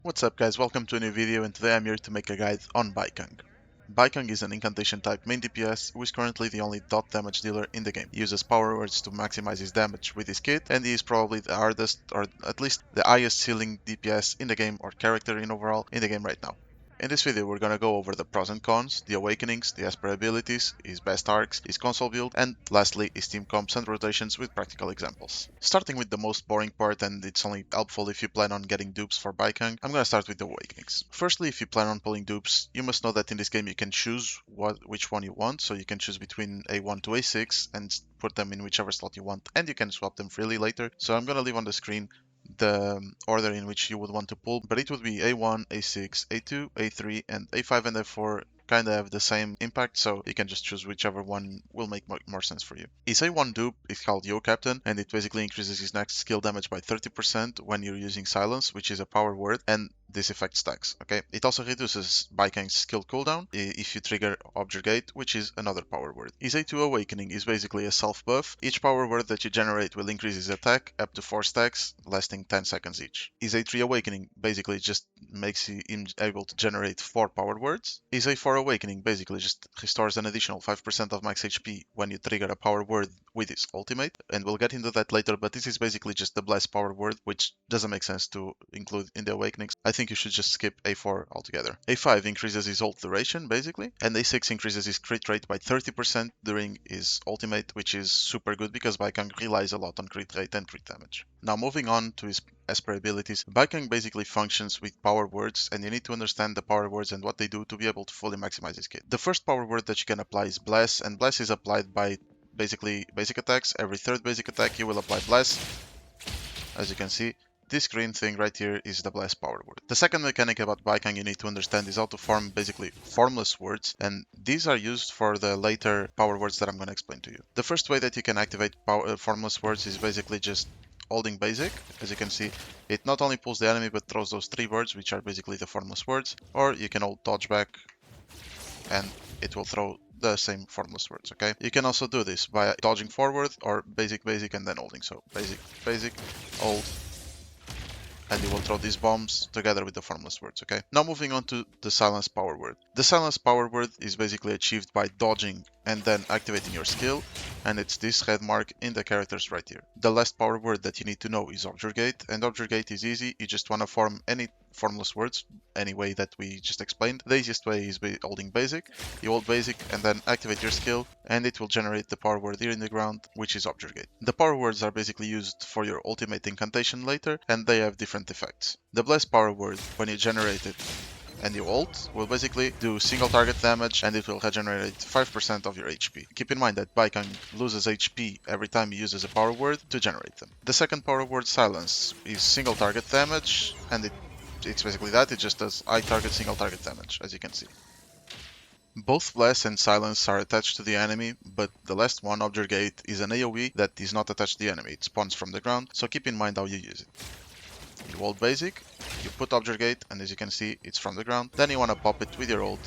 What's up guys, welcome to a new video, and today I'm here to make a guide on Baicang. Baicang is an incantation type main DPS who is currently the only dot damage dealer in the game. He uses power words to maximize his damage with his kit, and he is probably the hardest, or at least the highest ceiling DPS in the game, or character in overall in the game right now. In this video we're gonna go over the pros and cons, the awakenings, the Esper abilities, his best arcs, his console build, and lastly his team comps and rotations with practical examples. Starting with the most boring part, and it's only helpful if you plan on getting dupes for Baicang, I'm gonna start with the awakenings. Firstly, if you plan on pulling dupes, you must know that in this game you can choose which one you want, so you can choose between A1 to A6 and put them in whichever slot you want, and you can swap them freely later. So I'm gonna leave on the screen the order in which you would want to pull, but it would be A1, A6, A2, A3, and A5 and A4 kind of have the same impact, so you can just choose whichever one will make more sense for you. His A1 dupe is called Yo Captain, and it basically increases his next skill damage by 30% when you're using Silence, which is a power word, and this effect stacks. Okay, it also reduces Baicang's skill cooldown if you trigger Objurgate, which is another power word. His A2 Awakening is basically a self buff. Each power word that you generate will increase his attack up to 4 stacks, lasting 10 seconds each. His A3 Awakening basically just makes him able to generate 4 power words. His A4 Awakening basically just restores an additional 5% of max HP when you trigger a power word with his ultimate, and we'll get into that later, but this is basically just the blast power word, which doesn't make sense to include in the awakenings. I think you should just skip A4 altogether. A5 increases his ult duration basically, and A6 increases his crit rate by 30% during his ultimate, which is super good because Baicang relies a lot on crit rate and crit damage. Now moving on to his Esper abilities, Baicang basically functions with power words, and you need to understand the power words and what they do to be able to fully maximize his kit. The first power word that you can apply is Bless, and Bless is applied by basically basic attacks. Every third basic attack you will apply Bless. As you can see, this green thing right here is the Blast power word. The second mechanic about Baicang you need to understand is how to form basically formless words, and these are used for the later power words that I'm going to explain to you. The first way that you can activate formless words is basically just holding basic. As you can see, it not only pulls the enemy but throws those 3 words, which are basically the formless words, or you can hold dodge back and it will throw the same formless words. Okay, you can also do this by dodging forward or basic and then holding. So basic hold, and you will throw these bombs together with the formless words. Okay, now moving on to the silence power word. The silence power word is basically achieved by dodging and then activating your skill, and it's this red mark in the characters right here. The last power word that you need to know is Objurgate, and Objurgate is easy. You just want to form any formless words any way that we just explained. The easiest way is by holding basic. You hold basic and then activate your skill, and it will generate the power word here in the ground, which is Objurgate. The power words are basically used for your ultimate incantation later, and they have different effects. The bless power word, when you generate it and you ult, will basically do single target damage, and it will regenerate 5% of your HP. Keep in mind that Baicang loses HP every time he uses a power word to generate them. The second power word, silence, is single target damage, and it's basically that. It just does high target single target damage, as you can see. Both Bless and Silence are attached to the enemy, but the last one, Objurgate, is an AoE that is not attached to the enemy. It spawns from the ground, so keep in mind how you use it. You hold basic, you put Objurgate, and as you can see, it's from the ground. Then you want to pop it with your ult,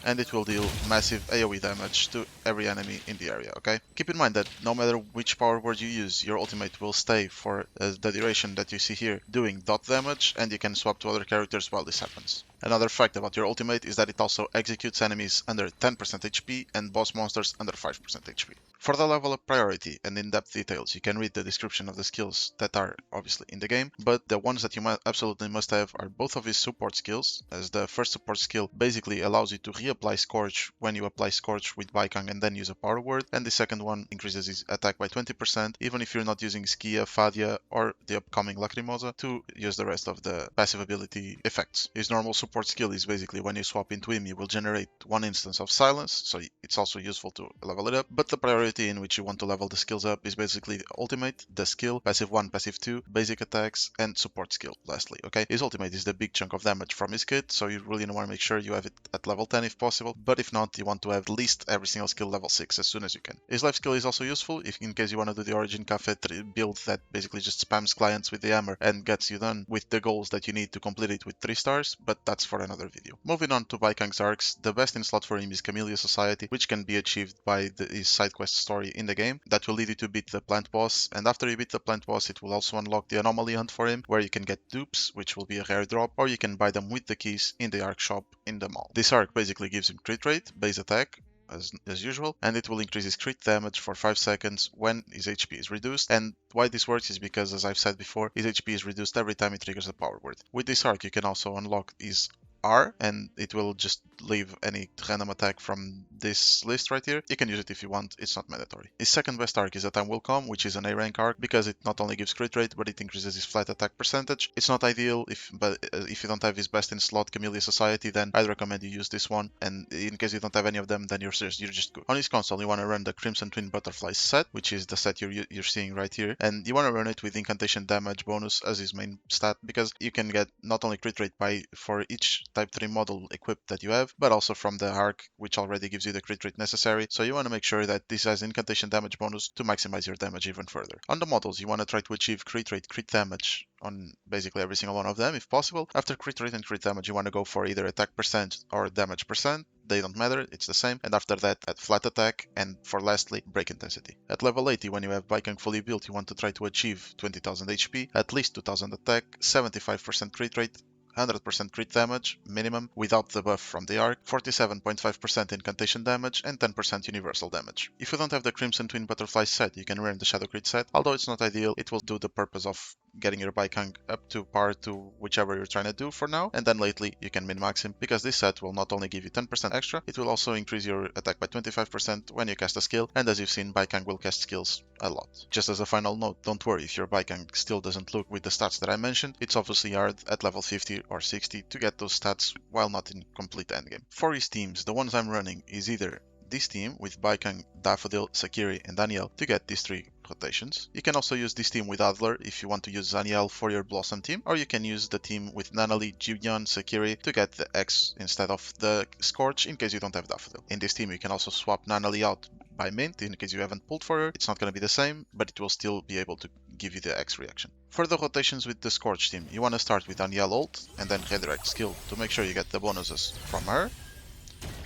and it will deal massive AoE damage to every enemy in the area, okay? Keep in mind that no matter which power word you use, your ultimate will stay for the duration that you see here, doing dot damage, and you can swap to other characters while this happens. Another fact about your ultimate is that it also executes enemies under 10% HP and boss monsters under 5% HP. For the level of priority and in-depth details, you can read the description of the skills that are obviously in the game, but the ones that you absolutely must have are both of his support skills, as the first support skill basically allows you to reapply Scorch when you apply Scorch with Baicang and then use a power word, and the second one increases his attack by 20%, even if you're not using Skia, Fadia, or the upcoming Lacrimosa to use the rest of the passive ability effects. His normal support skill is basically when you swap into him, you will generate one instance of silence, so it's also useful to level it up, but the priority in which you want to level the skills up is basically the ultimate, the skill, passive 1, passive 2, basic attacks, and support skill, lastly, okay? His ultimate is the big chunk of damage from his kit, so you really want to make sure you have it at level 10 if possible, but if not, you want to have at least every single skill level 6 as soon as you can. His life skill is also useful if in case you want to do the Origin Cafe build that basically just spams clients with the hammer and gets you done with the goals that you need to complete it with 3 stars, but that's for another video. Moving on to Baicang's arcs, the best in slot for him is Camellia Society, which can be achieved by his side quest story in the game that will lead you to beat the plant boss, and after you beat the plant boss it will also unlock the anomaly hunt for him, where you can get dupes, which will be a rare drop, or you can buy them with the keys in the arc shop in the mall. This arc basically gives him crit rate, base attack, as usual, and it will increase his crit damage for 5 seconds when his HP is reduced. And why this works is because, as I've said before, his HP is reduced every time he triggers a power word. With this arc you can also unlock his R, and it will just leave any random attack from this list right here. You can use it if you want, it's not mandatory. His second best arc is A Time Will Come, which is an A rank arc because it not only gives crit rate but it increases his flat attack percentage. It's not ideal, but if you don't have his best in slot Camellia Society, then I'd recommend you use this one, and in case you don't have any of them, then you're just good. On his console you want to run the Crimson Twin Butterflies set, which is the set you're seeing right here, and you want to run it with Incantation damage bonus as his main stat, because you can get not only crit rate for each type 3 model equipped that you have, but also from the arc, which already gives you the crit rate necessary. So you want to make sure that this has Incantation damage bonus to maximize your damage even further. On the models, you want to try to achieve crit rate, crit damage on basically every single one of them if possible. After crit rate and crit damage, you want to go for either attack percent or damage percent. They don't matter, it's the same. And after that, at flat attack, and for lastly, break intensity. At level 80, when you have Baicang fully built, you want to try to achieve 20,000 HP, at least 2,000 attack, 75% crit rate, 100% crit damage, minimum, without the buff from the arc, 47.5% incantation damage, and 10% universal damage. If you don't have the Crimson Twin Butterfly set, you can run the Shadow Crit set. Although it's not ideal, it will do the purpose of getting your Baicang up to par to whichever you're trying to do for now, and then lately you can min-max him, because this set will not only give you 10% extra, it will also increase your attack by 25% when you cast a skill, and as you've seen, Baicang will cast skills a lot. Just as a final note, don't worry if your Baicang still doesn't look with the stats that I mentioned, it's obviously hard at level 50 or 60 to get those stats while not in complete endgame. For his teams, the ones I'm running is either this team with Baicang, Daffodil, Sakiri and Danielle to get these 3 rotations. You can also use this team with Adler if you want to use Danielle for your Blossom team, or you can use the team with Nanali, Jiwon, Sakiri to get the X instead of the Scorch in case you don't have Daffodil. In this team you can also swap Nanali out by Mint in case you haven't pulled for her. It's not going to be the same, but it will still be able to give you the X reaction. For the rotations with the Scorch team, you want to start with Danielle ult and then redirect skill to make sure you get the bonuses from her.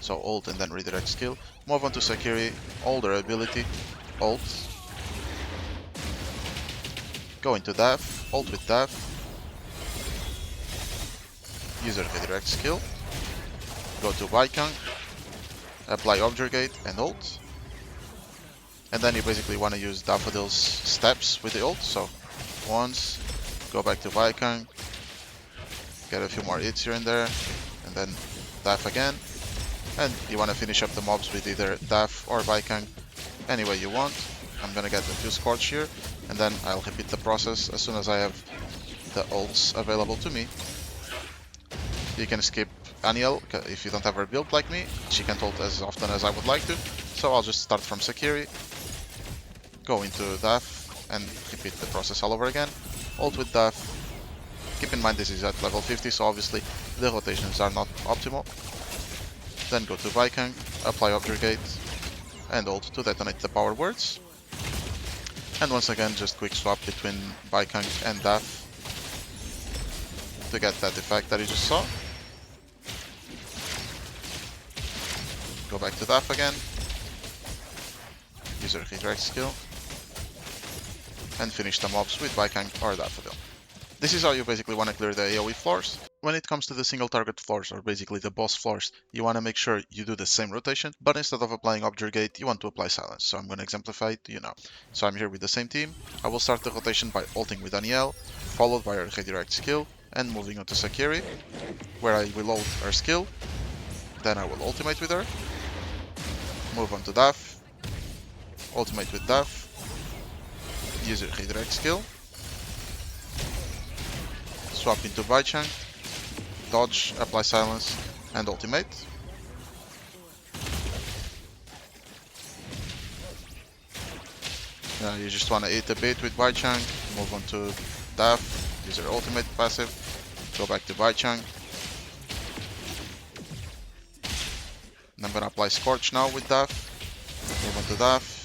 So ult and then redirect skill. Move on to Sakiri, older ability, ult. Go into Daff, ult with Daff. Use her redirect skill. Go to Baicang, apply Objurgate and ult. And then you basically want to use Daffodil's steps with the ult. So once, go back to Baicang, get a few more hits here and there, and then Daff again. And you want to finish up the mobs with either Daff or Baicang any way you want. I'm gonna get a few Scorch here, and then I'll repeat the process as soon as I have the ults available to me. You can skip Aniel if you don't have her build like me. She can't ult as often as I would like to, so I'll just start from Sakiri, go into Daff, and repeat the process all over again. Ult with Daff. Keep in mind this is at level 50, so obviously the rotations are not optimal. Then go to Baicang, apply Objurgate, and ult to detonate the power words. And once again, just quick swap between Baicang and Daff to get that effect that you just saw. Go back to Daff again, use your redirect skill, and finish the mobs with Baicang or Daffodil. This is how you basically want to clear the AoE floors. When it comes to the single target floors, or basically the boss floors, you want to make sure you do the same rotation, but instead of applying Objurgate, you want to apply Silence. So I'm going to exemplify it to you now. So I'm here with the same team. I will start the rotation by ulting with Danielle, followed by her redirect skill, and moving on to Sakiri, where I will ult her skill, then I will ultimate with her, move on to Daff, ultimate with Daff, use her redirect skill, swap into Baicang, dodge, apply silence, and ultimate. You just want to eat a bit with Baicang, move on to Daff, use your ultimate passive, go back to Baicang. And I'm going to apply Scorch now with Daff, move on to Daff,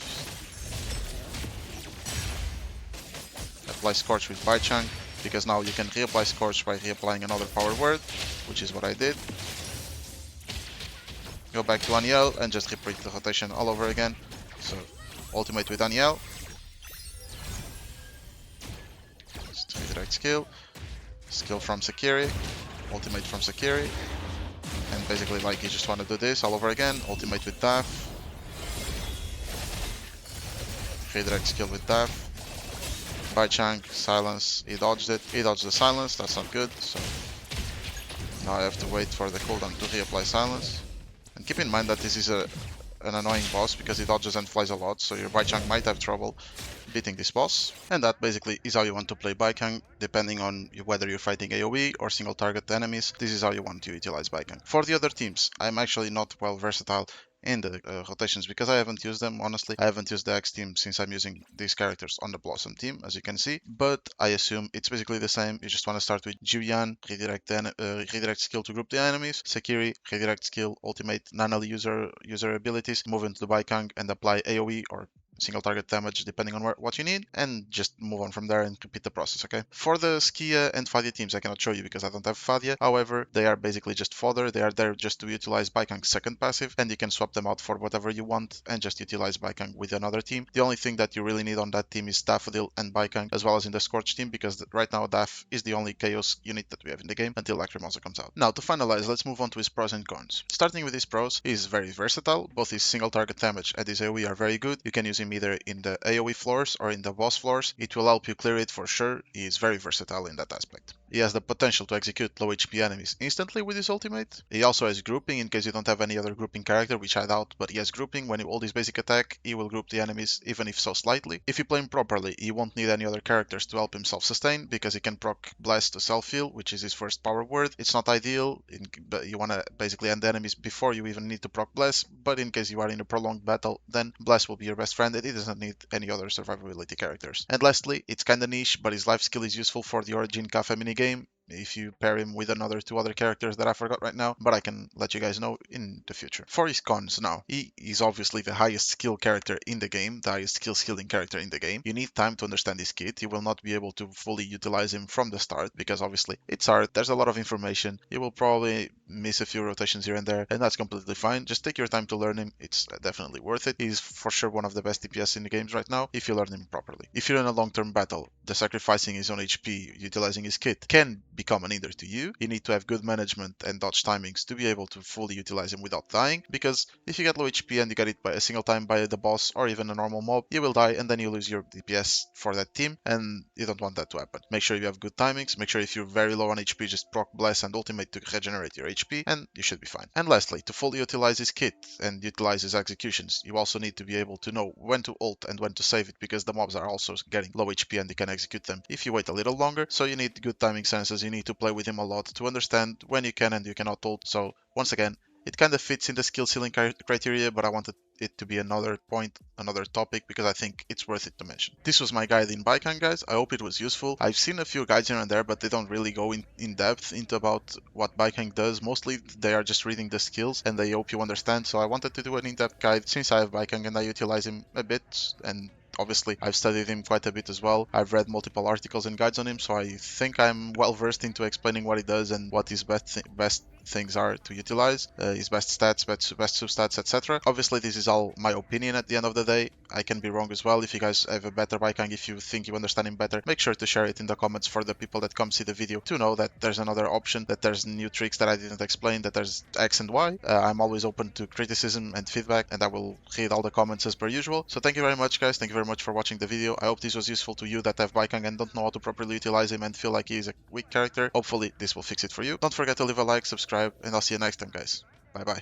apply Scorch with Baicang, because now you can reapply Scorch by reapplying another power word, which is what I did. Go back to Aniel and just repeat the rotation all over again. So ultimate with Aniel. Just redirect skill. Skill from Sakiri. Ultimate from Sakiri. And basically like you just want to do this all over again. Ultimate with Daf. Redirect skill with Daf. Baicang, silence, he dodged it. He dodged the silence, that's not good. So now I have to wait for the cooldown to reapply silence. And keep in mind that this is an annoying boss because he dodges and flies a lot, so your Baicang might have trouble beating this boss. And that basically is how you want to play Baicang, depending on whether you're fighting AoE or single target enemies. This is how you want to utilize Baicang. For the other teams, I'm actually not well versatile in the rotations because I haven't used them. Honestly, I haven't used the X team since I'm using these characters on the Blossom team, as you can see, but I assume it's basically the same. You just want to start with Julian, redirect skill to group the enemies, Sakiri, redirect skill, ultimate Nanali user abilities, move into the Baicang and apply AoE or single target damage depending on what you need, and just move on from there and repeat the process, okay? For the Skia and Fadia teams, I cannot show you because I don't have Fadia. However, they are basically just fodder. They are there just to utilize Baicang's second passive, and you can swap them out for whatever you want and just utilize Baicang with another team. The only thing that you really need on that team is Daffodil and Baicang, as well as in the Scorch team, because right now Daff is the only Chaos unit that we have in the game until Lacrimosa comes out. Now, to finalize, let's move on to his pros and cons. Starting with his pros, he is very versatile. Both his single target damage and his AoE are very good. You can use him either in the AoE floors or in the boss floors. It will help you clear it for sure. He is very versatile in that aspect. He has the potential to execute low HP enemies instantly with his ultimate. He also has grouping in case you don't have any other grouping character, which I doubt, but he has grouping. When you hold his basic attack, he will group the enemies, even if so slightly. If you play him properly, he won't need any other characters to help him self-sustain, because he can proc Bless to self-heal, which is his first power word. It's not ideal, but you want to basically end the enemies before you even need to proc Bless, but in case you are in a prolonged battle, then Bless will be your best friend and he doesn't need any other survivability characters. And lastly, it's kinda niche, but his life skill is useful for the Origin Cafe minigame if you pair him with two other characters that I forgot right now, but I can let you guys know in the future. For his cons now, he is obviously the highest skill character in the game, the highest skill skilling character in the game. You need time to understand his kit. You will not be able to fully utilize him from the start because obviously it's hard. There's a lot of information. You will probably miss a few rotations here and there, and that's completely fine. Just take your time to learn him. It's definitely worth it. He's for sure one of the best DPS in the games right now if you learn him properly. If you're in a long-term battle, the sacrificing his own HP, utilizing his kit, can become an hinder to you. You need to have good management and dodge timings to be able to fully utilize him without dying, because if you get low HP and you get it by a single time by the boss or even a normal mob, you will die and then you lose your DPS for that team, and you don't want that to happen. Make sure you have good timings. Make sure if you're very low on HP, just proc Bless and ultimate to regenerate your HP, and you should be fine. And lastly, to fully utilize his kit and utilize his executions, you also need to be able to know when to ult and when to save it, because the mobs are also getting low HP and you can execute them if you wait a little longer. So you need good timing senses. You need to play with him a lot to understand when you can and you cannot ult. So once again, it kind of fits in the skill ceiling criteria, but I wanted it to be another point, another topic, because I think it's worth it to mention. This was my guide in Baicang, guys. I hope it was useful. I've seen a few guides here and there, but they don't really go in depth into about what Baicang does. Mostly they are just reading the skills and they hope you understand. So I wanted to do an in-depth guide since I have Baicang and I utilize him a bit, and obviously I've studied him quite a bit as well. I've read multiple articles and guides on him, so I think I'm well versed into explaining what he does and what his best things are to utilize, his best stats, best substats, etc. Obviously this is all my opinion at the end of the day. I can be wrong as well. If you guys have a better Baicang, if you think you understand him better, make sure to share it in the comments for the people that come see the video to know that there's another option, that there's new tricks that I didn't explain, that there's X and Y. I'm always open to criticism and feedback, and I will read all the comments as per usual. So thank you very much, guys. Thank you very much for watching the video. I hope this was useful to you that have Baicang and don't know how to properly utilize him and feel like he is a weak character. Hopefully this will fix it for you. Don't forget to leave a like, subscribe, and I'll see you next time, guys. Bye bye.